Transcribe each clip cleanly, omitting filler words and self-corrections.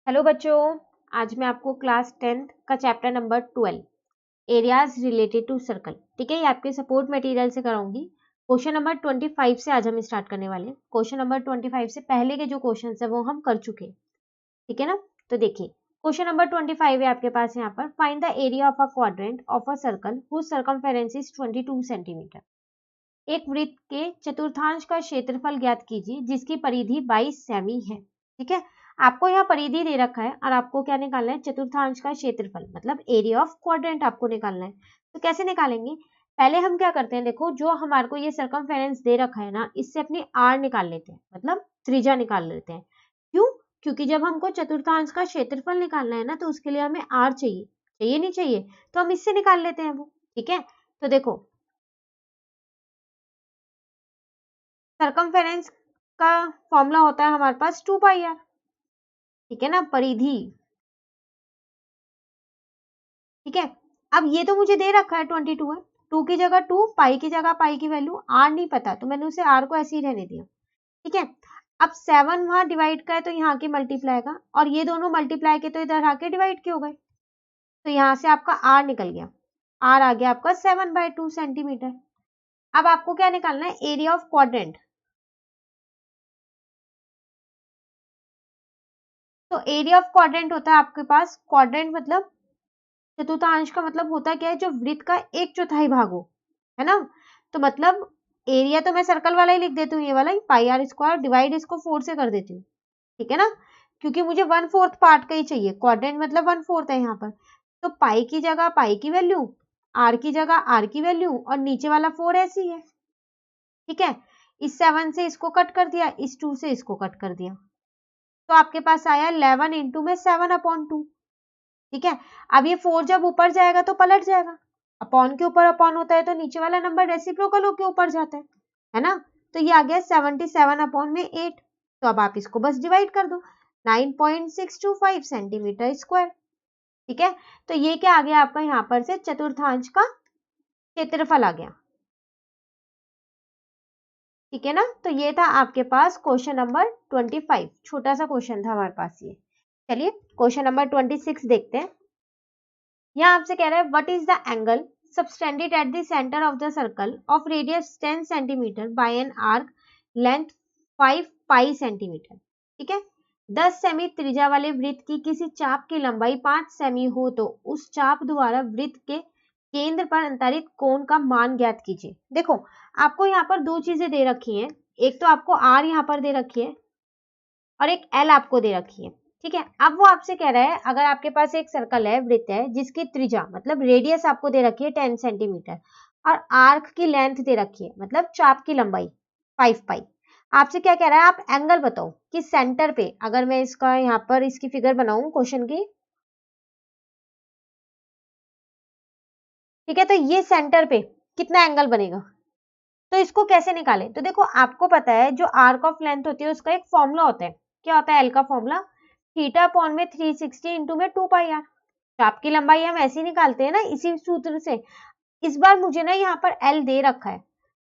Hello बच्चों, आज मैं आपको क्लास 10th का chapter number 12 areas related to circle, ठीक है, ये आपके सपोर्ट मटेरियल से कराऊंगी। क्वेश्चन नंबर 25 से आज हम स्टार्ट करने वाले हैं। क्वेश्चन नंबर 25 से पहले के जो क्वेश्चन है वो हम कर चुके हैं, ठीक है ना। तो देखिए, क्वेश्चन नंबर 25 है आपके पास यहाँ पर। Find the area of a quadrant of a circle whose circumference is 22 centimetre. एक वृत्त के चतुर्थांश का क्षेत्रफल ज्ञात कीजिए जिसकी परिधि 22 सेमी है, ठीक है। आपको यहाँ परिधि दे रखा है और आपको क्या निकालना है, चतुर्थांश का क्षेत्रफल, मतलब एरिया ऑफ क्वाड्रेंट आपको निकालना है। तो कैसे निकालेंगे, पहले हम क्या करते हैं, देखो जो हमारे को ये सर्कमफेरेंस दे रखा है ना, इससे अपनी आर निकाल लेते हैं, मतलब त्रिज्या निकाल लेते हैं। क्यों? क्योंकि जब हमको चतुर्थांश का क्षेत्रफल निकालना है ना, तो उसके लिए हमें आर चाहिए, चाहिए नहीं चाहिए, तो हम इससे निकाल लेते हैं वो, ठीक है। तो देखो, सर्कमफेरेंस का फॉर्मूला होता है हमारे पास 2 पाई आर, ठीक है ना, परिधि, ठीक है। अब ये तो मुझे दे रखा है 22 है, 2 की जगह 2, पाई की जगह पाई की वैल्यू, आर नहीं पता तो मैंने उसे आर को ऐसे ही रहने दिया, ठीक है। अब 7 वहां डिवाइड का है तो यहाँ के मल्टीप्लाई का, और ये दोनों मल्टीप्लाई के तो इधर आके डिवाइड के हो गए, तो यहाँ से आपका आर निकल गया। आर आ गया आपका 7/2 सेंटीमीटर। अब आपको क्या निकालना है, एरिया ऑफ क्वाड्रेंट। तो एरिया ऑफ क्वाड्रेंट होता है आपके पास, क्वाड्रेंट मतलब चतुर्थांश का मतलब होता क्या है, जो वृत्त का 1/4 भाग हो, है ना। तो मतलब एरिया तो मैं सर्कल वाला ही लिख देती हूँ, ये वाला ही, पाई आर स्क्वायर, डिवाइड इसको 4 से कर देती हूँ, ठीक है ना, क्योंकि मुझे 1/4 पार्ट का ही चाहिए, क्वाड्रेंट मतलब 1/4 है यहाँ पर। तो पाई की जगह पाई की वैल्यू, आर की जगह आर की वैल्यू, और नीचे वाला 4 ऐसी है, ठीक है। इस 7 से इसको कट कर दिया, इस 2 से इसको कट कर दिया, तो आपके पास आया 11 इंटू में 7/2, ठीक है। अब ये 4 जब ऊपर जाएगा तो पलट जाएगा, अपॉन के ऊपर अपॉन होता है तो नीचे वाला नंबर रेसिप्रोकल होके ऊपर जाता है ना। तो ये आ गया 77/8। तो अब आप इसको बस डिवाइड कर दो, 9.625 सेंटीमीटर स्क्वायर, ठीक है। तो ये क्या आ गया आपका, यहाँ पर से चतुर्थांश का क्षेत्रफल आ गया, ठीक है ना। तो ये था आपके पास क्वेश्चन नंबर 25, छोटा सा क्वेश्चन था हमारे पास ये। चलिए क्वेश्चन नंबर 26 देखते हैं। यहाँ आपसे कह रहा है, what is the angle subtended at the centre of the circle of radius 10 centimetre bye an arc length 5 pi centimetre, ठीक है। 10 सेमी त्रिज्या वाले वृत्त की किसी चाप की लंबाई 5 सेमी हो तो उस चाप द्वारा वृत्त के केंद्र पर अंतरित कोण का मान ज्ञात कीजिए। देखो, आपको यहाँ पर दो चीजें दे रखी हैं, एक तो आपको आर यहाँ पर दे रखी है और एक एल आपको दे रखी है, ठीक है। अब वो आपसे कह रहा है, अगर आपके पास एक सर्कल है, वृत्त है, जिसकी त्रिज्या मतलब रेडियस आपको दे रखी है 10 सेंटीमीटर और आर्क की लेंथ दे रखी है, मतलब चाप की लंबाई 5 पाई। आपसे क्या कह रहा है, आप एंगल बताओ कि सेंटर पे, अगर मैं इसका यहाँ पर इसकी फिगर बनाऊं क्वेश्चन की, ठीक है, तो ये सेंटर पे कितना एंगल बनेगा, तो इसको कैसे निकालें। तो देखो, आपको पता है जो आर्क ऑफ लेंथ होती है उसका एक फॉर्मूला होता है, क्या होता है, एल का फॉर्मूला, थीटा अपॉन में 360 इंटू में 2 पाई आर। चाप की लंबाई हम ऐसे ही निकालते हैं ना, इसी सूत्र से। इस बार मुझे ना यहाँ पर एल दे रखा है,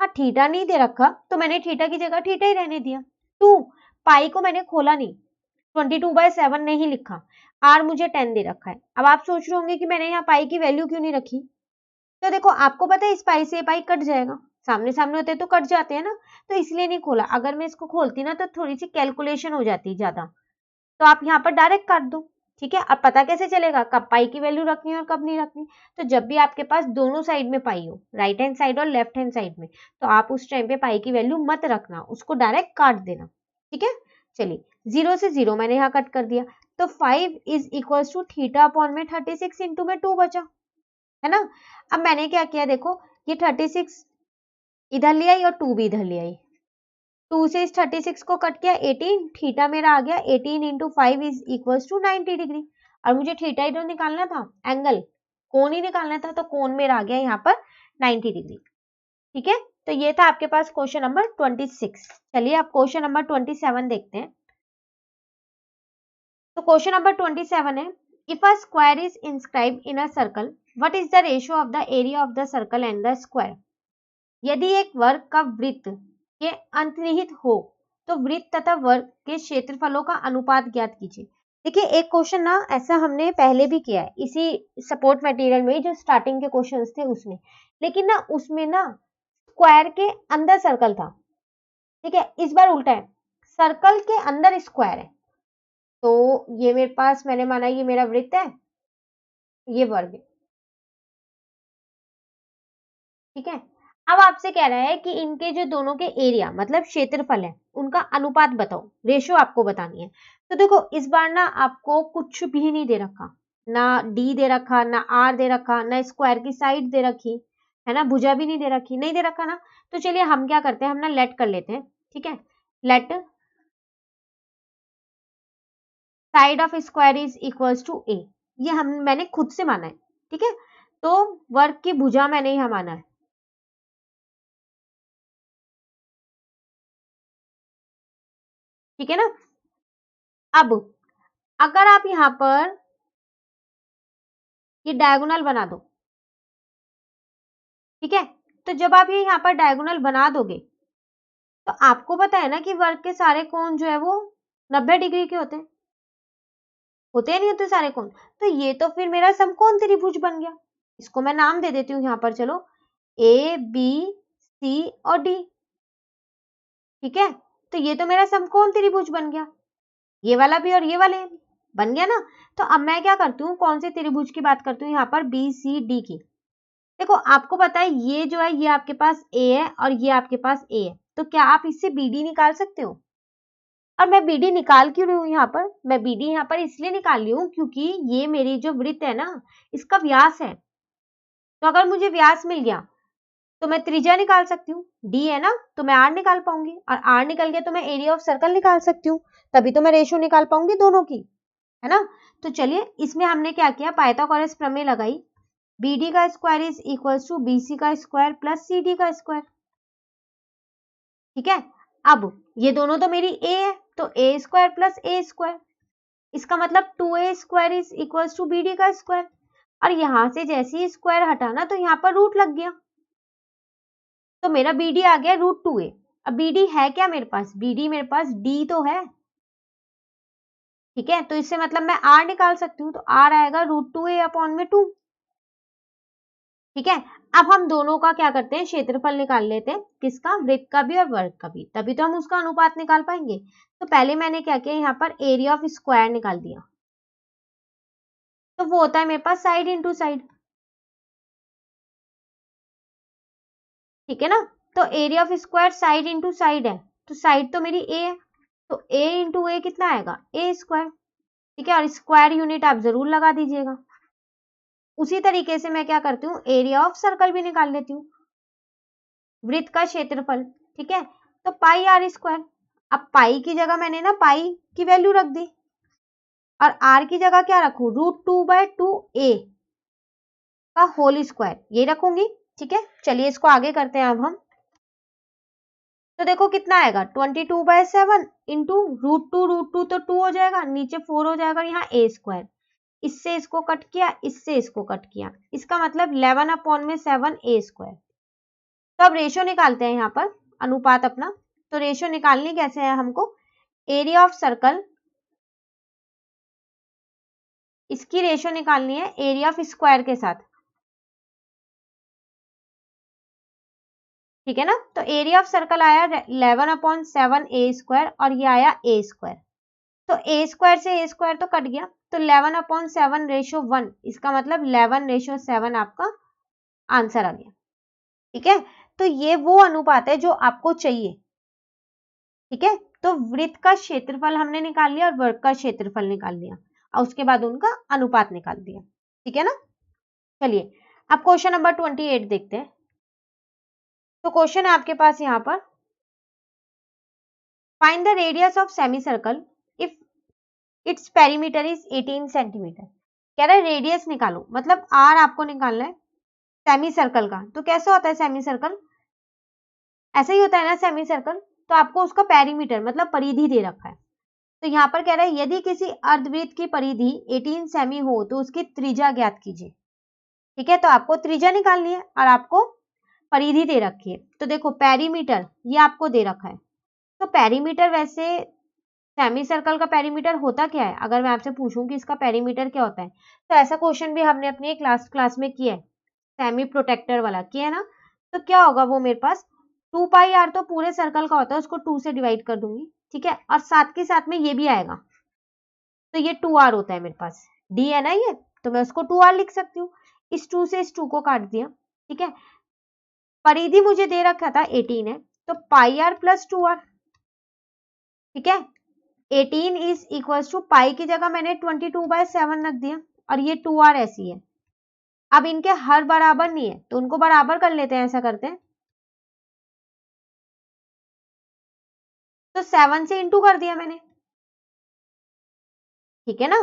हाँ थीटा नहीं दे रखा, तो मैंने थीटा की जगह थीटा ही रहने दिया। 2 पाई को मैंने खोला नहीं, 22/7 नहीं लिखा, आर मुझे 10 दे रखा है। अब आप सोच रहे होंगे कि मैंने यहाँ पाई की वैल्यू क्यों नहीं रखी, तो देखो आपको पता है इस पाई से पाई कट जाएगा, सामने सामने होते तो कट जाते हैं ना, तो इसलिए नहीं खोला। अगर मैं इसको खोलती ना तो थोड़ी सी कैलकुलेशन हो जाती ज्यादा, तो आप यहाँ पर डायरेक्ट काट दो, ठीक है। अब पता कैसे चलेगा कब पाई की वैल्यू रखनी है और कब नहीं रखनी, तो जब भी आपके पास दोनों साइड में पाई हो, राइट हैंड साइड और लेफ्ट हैंड साइड में, तो आप उस टाइम पे पाई की वैल्यू मत रखना, उसको डायरेक्ट काट देना, ठीक है। चलिए, 0 से 0 मैंने यहाँ कट कर दिया, तो 5 is equal to theta upon में 36 इंटू में 2 बचा, है ना। अब मैंने क्या किया, देखो ये 36 इधर ले आई और 2 भी इधर ले आई, 2 से इस 36 को कट किया, 18, थीटा मेरा आ गया 18 into 5 is equal to 90 degree. और मुझे थीटा ही तो निकालना था, एंगल कोण ही निकालना था, तो कोण मेरा आ गया यहाँ पर 90 डिग्री, ठीक है। तो ये था आपके पास क्वेश्चन नंबर 26। चलिए आप क्वेश्चन नंबर 27 देखते हैं। तो क्वेश्चन नंबर 27 है, if a square is inscribed in a circle, what is the ratio of the area of the circle and the square. यदि एक वर्ग का वृत्त के अंतर्निहित हो तो वृत्त तथा वर्ग के क्षेत्रफलों का अनुपात ज्ञात कीजिए। देखिए एक क्वेश्चन ना ऐसा हमने पहले भी किया है इसी सपोर्ट मटेरियल में, जो स्टार्टिंग के क्वेश्चंस थे उसमें, लेकिन ना उसमें ना स्क्वायर के अंदर सर्कल था। ठीक है, इस बार उल्टा है, सर्कल के अंदर स्क्वायर है। तो ये मेरे पास मैंने माना ये मेरा वृत्त है, ये वर्ग है। ठीक है, अब आपसे कह रहा है कि इनके जो दोनों के एरिया मतलब क्षेत्रफल है उनका अनुपात बताओ, रेशो आपको बतानी है। तो देखो इस बार ना आपको कुछ भी नहीं दे रखा, ना डी दे रखा, ना आर दे रखा, ना स्क्वायर की साइड दे रखी है ना, भुजा भी नहीं दे रखी, नहीं दे रखा ना। तो चलिए हम क्या करते हैं, हम ना लेट कर लेते हैं। ठीक है, let side of square is equals to a, ये हम मैंने खुद से माना है। ठीक है, तो वर्ग की भुजा मैंने यहाँ माना है। ठीक है ना, अब अगर आप यहाँ पर ये डायगोनल बना दो, ठीक है, तो जब आप ये यहाँ पर डायगोनल बना दोगे तो आपको पता है ना कि वर्ग के सारे कोण जो है वो 90 डिग्री के होते हैं, होते हैं नहीं होते सारे कोण। तो ये तो फिर मेरा समकोण त्रिभुज बन गया। इसको मैं नाम दे देती हूँ यहाँ पर, चलो ए बी सी और डी। ठीक है, तो ये तो मेरा समकोण त्रिभुज बन गया, ये वाला भी और ये वाले भी बन गया ना। तो अब मैं क्या करती हूँ, कौन से त्रिभुज की बात करती हूँ यहाँ पर, बी सी डी की। देखो आपको पता है ये जो है ये आपके पास ए है और ये आपके पास ए है, तो क्या आप इससे बीडी निकाल सकते हो। और मैं बीडी निकाल क्यों रही हूँ यहाँ पर, मैं बीडी यहाँ पर इसलिए निकाल रही हूँ क्योंकि ये मेरी जो वृत्त है ना इसका व्यास है। तो अगर मुझे व्यास मिल गया तो मैं त्रिज्या निकाल सकती हूँ, डी है ना, तो मैं आर निकाल पाऊंगी, और आर निकल गया तो मैं एरिया ऑफ सर्कल निकाल सकती हूँ, तभी तो मैं रेशियो निकाल पाऊंगी दोनों की, है ना। तो चलिए इसमें हमने क्या किया, पाइथागोरस प्रमेय लगाई, BD का square is equal to BC का स्क्वायर प्लस CD का स्क्वायर। ठीक है, अब ये दोनों तो मेरी A है, तो A square plus A square, इसका मतलब 2A square is equal to BD का स्क्वायर। और यहां से जैसे ही स्क्वायर हटाना तो यहाँ पर रूट लग गया, तो मेरा BD आ गया √2A। अब BD है क्या मेरे पास, BD मेरे पास D तो है। ठीक है, तो इससे मतलब मैं R निकाल सकती हूँ, तो R आएगा √2A अपॉन में 2। ठीक है, अब हम दोनों का क्या करते हैं, क्षेत्रफल निकाल लेते हैं, किसका, वृत्त का भी और वर्ग का भी, तभी तो हम उसका अनुपात निकाल पाएंगे। तो पहले मैंने क्या किया, यहाँ पर एरिया ऑफ स्क्वायर निकाल दिया, तो वो होता है मेरे पास साइड इंटू साइड। ठीक है ना, तो area of square side into side है, तो साइड तो मेरी ए है, तो ए इंटू ए कितना आएगा, ए स्क्वायर। ठीक है, और स्क्वायर यूनिट आप जरूर लगा दीजिएगा। उसी तरीके से मैं क्या करती हूँ, एरिया ऑफ सर्कल भी निकाल लेती हूँ, वृत्त का क्षेत्रफल। ठीक है, तो पाई आर स्क्वायर, अब पाई की जगह मैंने ना पाई की वैल्यू रख दी, और आर की जगह क्या रखूं, √2/2a का होल स्क्वायर, ये रखूंगी। ठीक है, चलिए इसको आगे करते हैं अब हम। तो देखो कितना आएगा, 22/7 इंटू √2 तो 2 हो जाएगा, नीचे 4 हो जाएगा, यहाँ a स्क्वायर, इससे इसको कट किया, इससे इसको कट किया, इसका मतलब 11/7 a स्क्वायर। तो अब रेशो निकालते हैं यहाँ पर, अनुपात अपना। तो रेशो निकालनी कैसे है हमको, एरिया ऑफ सर्कल, इसकी रेशो निकालनी है एरिया ऑफ स्क्वायर के साथ। ठीक है ना, तो एरिया ऑफ सर्कल आया 11/7 a स्क्वायर और ये आया a स्क्वायर, तो a स्क्वायर से a स्क्वायर तो कट गया, तो 11/7/1, इसका मतलब 11/7 आपका आंसर आ गया। ठीक है, तो ये वो अनुपात है जो आपको चाहिए। ठीक है, तो वृत्त का क्षेत्रफल हमने निकाल लिया और वर्ग का क्षेत्रफल निकाल लिया, और उसके बाद उनका अनुपात निकाल दिया। ठीक है ना, चलिए अब क्वेश्चन नंबर 28 देखते हैं। तो क्वेश्चन है आपके पास यहाँ पर, find the radius of semi circle if its perimeter is 18 centimetre. कह रहा है रेडियस निकालो, मतलब आर आपको निकालना है सेमी सर्कल का। तो कैसे होता है सेमी सर्कल, ऐसा ही होता है ना सेमी सर्कल, तो आपको उसका पेरीमीटर मतलब परिधि दे रखा है। तो यहाँ पर कह रहा है यदि किसी अर्धवृत्त की परिधि 18 सेमी हो तो उसकी त्रिज्या ज्ञात कीजिए। ठीक है, तो आपको त्रिज्या निकालनी है और आपको परिधि दे रखी है। तो देखो पेरीमीटर ये आपको दे रखा है, तो पेरीमीटर वैसे सेमी सर्कल का पेरीमीटर होता क्या है, अगर मैं आपसे पूछूं कि इसका पेरीमीटर क्या होता है, तो ऐसा क्वेश्चन भी हमने अपनी क्लास में किया है, सेमी प्रोटेक्टर वाला किया है ना। तो क्या होगा वो मेरे पास 2 पाई आर तो पूरे सर्कल का होता है, उसको 2 से डिवाइड कर दूंगी, ठीक है, और साथ के साथ में ये भी आएगा, तो ये 2r होता है मेरे पास, d है ना ये, तो मैं उसको 2r लिख सकती हूँ। इस 2 से इस 2 को काट दिया, ठीक है। परिधि मुझे दे रखा था 18 है, तो पाई आर प्लस 2r, ठीक है। 18 इज इक्वल टू पाई की जगह मैंने 22/7 रख दिया, और ये 2r ऐसी है। अब इनके हर बराबर नहीं है, तो उनको बराबर कर लेते हैं, ऐसा करते हैं, तो 7 से इंटू कर दिया मैंने, ठीक है ना।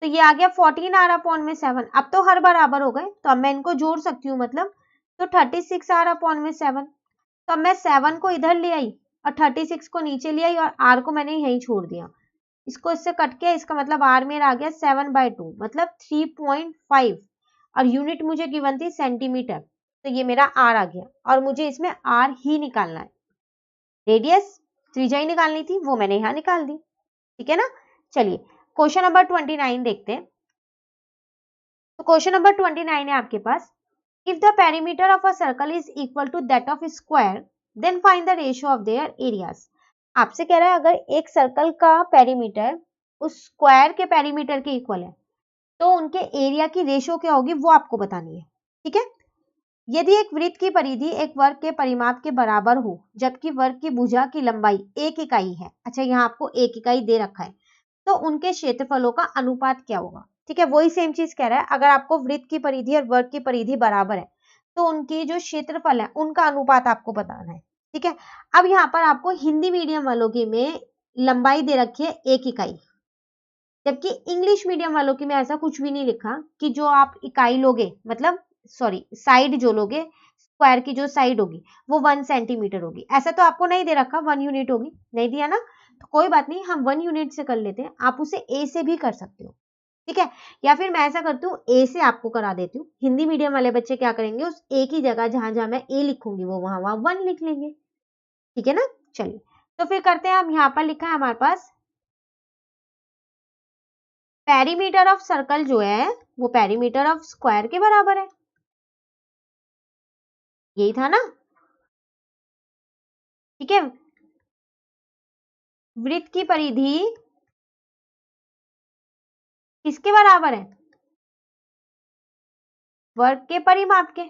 तो ये आ गया 14 अपॉन में 7। अब तो हर बराबर हो गए, तो अब मैं इनको जोड़ सकती हूँ, मतलब तो 36 अपॉन में 7। तो अब मैं 7 को इधर ले आई और 36 को नीचे ले आई, और r को मैंने यहीं छोड़ दिया, इसको इससे कट के, इसका मतलब r मेरा आ गया 7/2, मतलब 3.5, और यूनिट मुझे गिवन थी सेंटीमीटर, तो ये मेरा r आ गया, और मुझे इसमें r ही निकालना है, रेडियस त्रिज्या ही निकालनी थी, वो मैंने यहाँ निकाल दी, ठीक है ना। चलिए क्वेश्चन नंबर 29 देखते हैं। तो क्वेश्चन नंबर 29 है आपके पास, if the perimeter of a circle is equal to that of square then find the ratio of their areas. आपसे कह रहा है अगर एक सर्कल का पेरीमीटर उस स्क्वायर के पेरीमीटर के इक्वल है, तो उनके एरिया की रेशियो क्या होगी वो आपको बतानी है, ठीक है। यदि एक वृत्त की परिधि एक वर्ग के परिमाप के बराबर हो, जबकि वर्ग की भुजा की लंबाई 1 इकाई है, अच्छा यहाँ आपको 1 इकाई दे रखा है, तो उनके क्षेत्रफलों का अनुपात क्या होगा, ठीक है। वही सेम चीज कह रहा है, अगर आपको वृत्त की परिधि और वर्ग की परिधि बराबर है, तो उनकी जो क्षेत्रफल है उनका अनुपात आपको बताना है, ठीक है। अब यहाँ पर आपको हिंदी मीडियम वालों की में लंबाई दे रखी है 1 इकाई, जबकि इंग्लिश मीडियम वालों की में ऐसा कुछ भी नहीं लिखा कि जो आप इकाई लोगे, मतलब सॉरी साइड जो लोगे, स्क्वायर की जो साइड होगी वो 1 सेंटीमीटर होगी, ऐसा तो आपको नहीं दे रखा, 1 यूनिट होगी, नहीं दिया ना, तो कोई बात नहीं, हम 1 यूनिट से कर लेते हैं, आप उसे ए से भी कर सकते हो, ठीक है। या फिर मैं ऐसा करती हूँ, ए से आपको करा देती हूँ। हिंदी मीडियम वाले बच्चे क्या करेंगे, उस ए की जगह जहां जहां मैं ए लिखूंगी वो वहां वहां 1 लिख लेंगे, ठीक है ना। चलिए तो फिर करते हैं, हम यहाँ पर लिखा है हमारे पास पेरीमीटर ऑफ सर्कल जो है वो पेरीमीटर ऑफ स्क्वायर के बराबर है, यही था ना, ठीक है। वृत्त की परिधि किसके बराबर है, वर्ग के परिमाप के,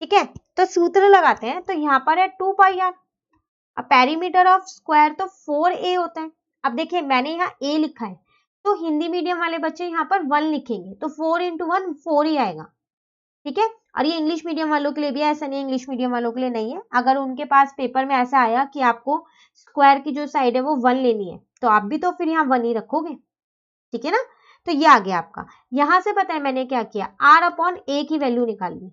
ठीक है। तो सूत्र लगाते हैं, तो यहाँ पर है 2 पाई आर, अब पेरीमीटर ऑफ स्क्वायर तो 4a होता है। अब देखिए मैंने यहाँ a लिखा है, तो हिंदी मीडियम वाले बच्चे यहाँ पर 1 लिखेंगे, तो 4 इंटू 1 4 ही आएगा, ठीक है। और ये इंग्लिश मीडियम वालों के लिए भी है, ऐसा नहीं इंग्लिश मीडियम वालों के लिए नहीं है, अगर उनके पास पेपर में ऐसा आया कि आपको स्क्वायर की जो साइड है वो 1 लेनी है, तो आप भी तो फिर यहाँ 1 ही रखोगे, ठीक है ना। तो ये आ गया आपका, यहां से पता है मैंने क्या किया, r अपॉन a की वैल्यू निकाल ली,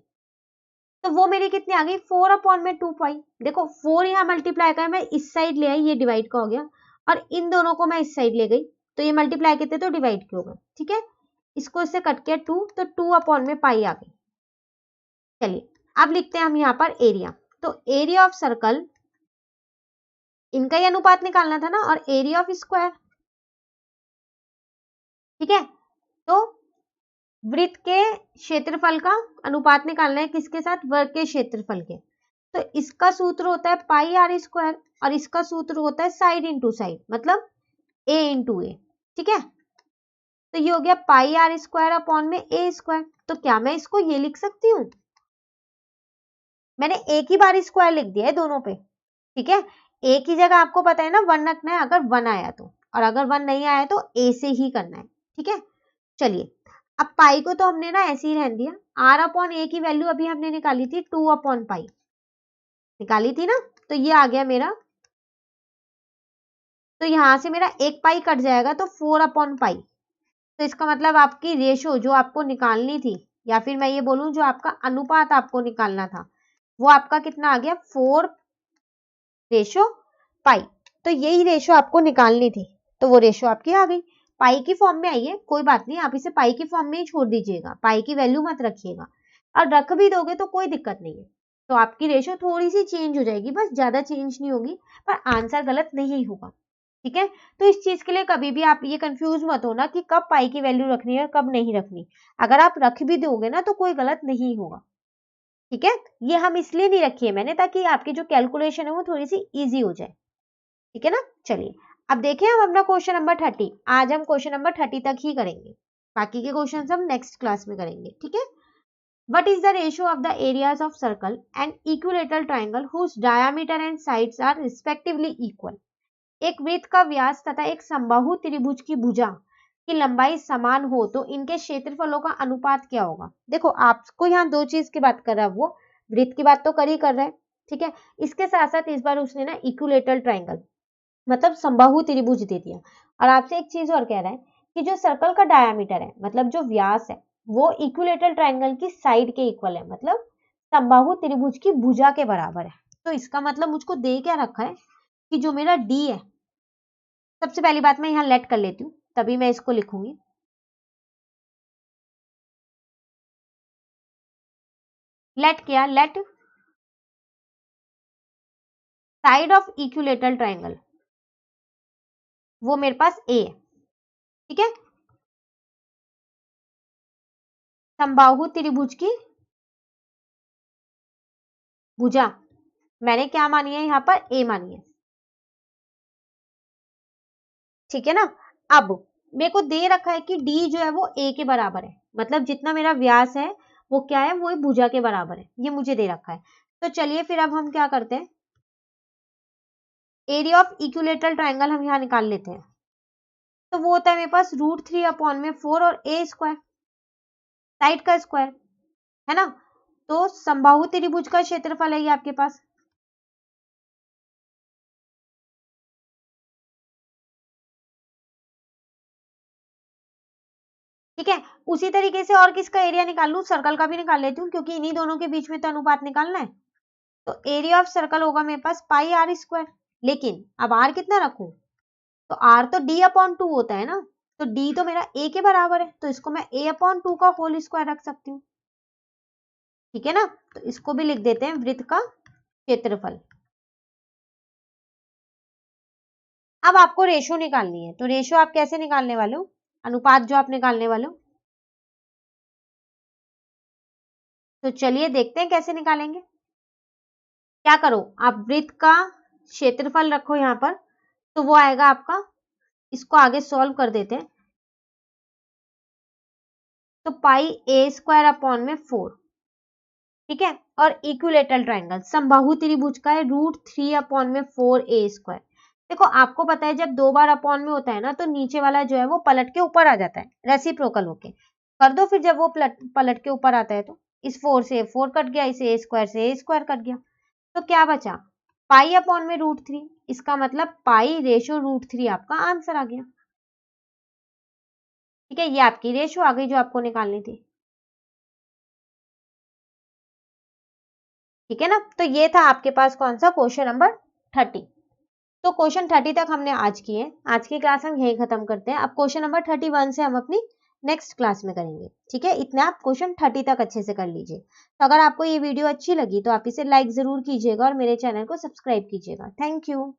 तो वो मेरी कितनी आ गई 4 अपॉन में 2 पाई। देखो 4 यहाँ मल्टीप्लाई कर मैं इस साइड ले आई, ये डिवाइड का हो गया, और इन दोनों को मैं इस साइड ले गई, तो ये मल्टीप्लाई कितने तो डिवाइड के हो गए, ठीक है। इसको इससे कट किया 2, तो 2 अपॉन में पाई आ गई। चलिए अब लिखते हैं हम यहाँ पर एरिया, तो एरिया ऑफ सर्कल, इनका ही अनुपात निकालना था ना, और एरिया ऑफ स्क्वायर, ठीक है। तो वृत्त के क्षेत्रफल का अनुपात निकालना है किसके साथ, वर्ग के क्षेत्रफल के, तो इसका सूत्र होता है पाई आर स्क्वायर, और इसका सूत्र होता है साइड इंटू साइड, मतलब ए इंटू ए, ठीक है। तो ये हो गया पाई आर स्क्वायर अपॉन में ए स्क्वायर, तो क्या मैं इसको ये लिख सकती हूँ, मैंने एक ही बार स्क्वायर लिख दिया है दोनों पे, ठीक है। ए की जगह आपको पता है ना 1 रखना है अगर 1 आया तो, और अगर 1 नहीं आया तो ए से ही करना है, ठीक है। चलिए अब पाई को तो हमने ना ऐसे ही रहने दिया, आर अपॉन ए की वैल्यू अभी हमने निकाली थी 2 अपॉन पाई निकाली थी ना, तो ये आ गया मेरा, तो यहां से मेरा 1 पाई कट जाएगा, तो 4 अपॉन पाई, तो इसका मतलब आपकी रेशो जो आपको निकालनी थी, या फिर मैं ये बोलूं जो आपका अनुपात आपको निकालना था, वो आपका कितना आ गया 4 रेशो पाई, तो यही रेशो आपको निकालनी थी, तो वो रेशो आपकी आ गई, पाई की फॉर्म में आई है, कोई बात नहीं, आप इसे पाई की फॉर्म में ही छोड़ दीजिएगा, पाई की वैल्यू मत रखिएगा, और रख भी दोगे तो कोई दिक्कत नहीं है, तो आपकी रेशो थोड़ी सी चेंज हो जाएगी, बस ज्यादा चेंज नहीं होगी, पर आंसर गलत नहीं होगा। ठीक है, तो इस चीज के लिए कभी भी आप ये कंफ्यूज मत होना कि कब पाई की वैल्यू रखनी है और कब नहीं रखनी। अगर आप रख भी दोगे ना तो कोई गलत नहीं होगा। ठीक है, ये हम इसलिए नहीं रखी है मैंने ताकि आपकी जो कैलकुलेशन है वो थोड़ी सी इजी हो जाए। ठीक है ना, चलिए अब देखें हम अपना क्वेश्चन नंबर 30। आज हम क्वेश्चन नंबर 30 तक ही करेंगे, बाकी के क्वेश्चन हम नेक्स्ट क्लास में करेंगे। ठीक है, what is the ratio of the areas of circle and equilateral triangle whose diameter and sides are respectively equal? एक वृत्त का व्यास तथा एक समबाहु त्रिभुज की भुजा की लंबाई समान हो तो इनके क्षेत्रफलों का अनुपात क्या होगा। देखो आपको यहाँ दो चीज की बात कर रहा है, वो वृत्त की बात तो कर ही कर रहा है। ठीक है, इसके साथ साथ इस बार उसने ना इक्विलेटरल ट्राइंगल मतलब समबाहु त्रिभुज दे दिया। और आपसे एक चीज और कह रहा है कि जो सर्कल का डायामीटर है मतलब जो व्यास है वो इक्विलेटरल ट्राइंगल की साइड के इक्वल है, मतलब समबाहु त्रिभुज की भुजा के बराबर है। तो इसका मतलब मुझको दे क्या रखा है कि जो मेरा डी है, सबसे पहली बात मैं यहाँ लेट कर लेती हूँ तभी मैं इसको लिखूंगी। लेट क्या, let side of equilateral triangle, वो मेरे पास ए है। ठीक है, समबाहु त्रिभुज की भुजा मैंने क्या मानी है यहाँ पर, ए मानी है। ठीक है ना, अब मेरे को दे रखा है कि डी जो है वो ए के बराबर है, मतलब जितना मेरा व्यास है वो क्या है, वो भुजा के बराबर है, ये मुझे दे रखा है। तो चलिए फिर अब हम क्या करते हैं, एरिया ऑफ इक्विलेटरल ट्राइंगल हम यहाँ निकाल लेते हैं। तो वो होता है मेरे पास √3/4 और ए स्क्वायर, साइड का स्क्वायर है ना। तो समबाहु त्रिभुज का क्षेत्रफल है ये आपके पास। ठीक है, उसी तरीके से और किसका एरिया निकाल लूं, सर्कल का भी निकाल लेती हूँ क्योंकि इन्हीं दोनों के बीच में तो अनुपात निकालना है। तो एरिया ऑफ सर्कल होगा मेरे पास पाई आर स्क्वायर, लेकिन अब आर कितना रखूं, तो आर तो d/2 होता है ना, तो d तो मेरा a के बराबर है, तो इसको मैं a/2 का होल स्क्वायर रख सकती हूँ। ठीक है ना, तो इसको भी लिख देते हैं वृत्त का क्षेत्रफल। अब आपको रेशो निकालनी है, तो रेशो आप कैसे निकालने वाले हो, अनुपात जो आप निकालने वाले हो, तो चलिए देखते हैं कैसे निकालेंगे। क्या करो, आप वृत्त का क्षेत्रफल रखो यहाँ पर, तो वो आएगा आपका, इसको आगे सॉल्व कर देते हैं, तो पाई a²/4। ठीक है, और इक्विलेटरल ट्राइंगल समबाहु त्रिभुज का है √3/4a²। देखो आपको पता है जब दो बार अपॉन में होता है ना तो नीचे वाला जो है वो पलट के ऊपर आ जाता है, रेसिप्रोकल होके कर दो, फिर जब वो पलट के ऊपर आता है तो इस 4 से 4 कट गया, इसे a² से a² कट गया, तो क्या बचा, पाई/√3। इसका मतलब पाई रेशो √3 आपका आंसर आ गया। ठीक है, ये आपकी रेशो आ गई जो आपको निकालनी थी। ठीक है ना, तो ये था आपके पास कौन सा, क्वेश्चन नंबर 30। तो क्वेश्चन 30 तक हमने आज किए, आज की क्लास हम यही खत्म करते हैं। अब क्वेश्चन नंबर 31 से हम अपनी नेक्स्ट क्लास में करेंगे। ठीक है, इतना आप क्वेश्चन 30 तक अच्छे से कर लीजिए। तो अगर आपको ये वीडियो अच्छी लगी तो आप इसे लाइक जरूर कीजिएगा और मेरे चैनल को सब्सक्राइब कीजिएगा। Thank you.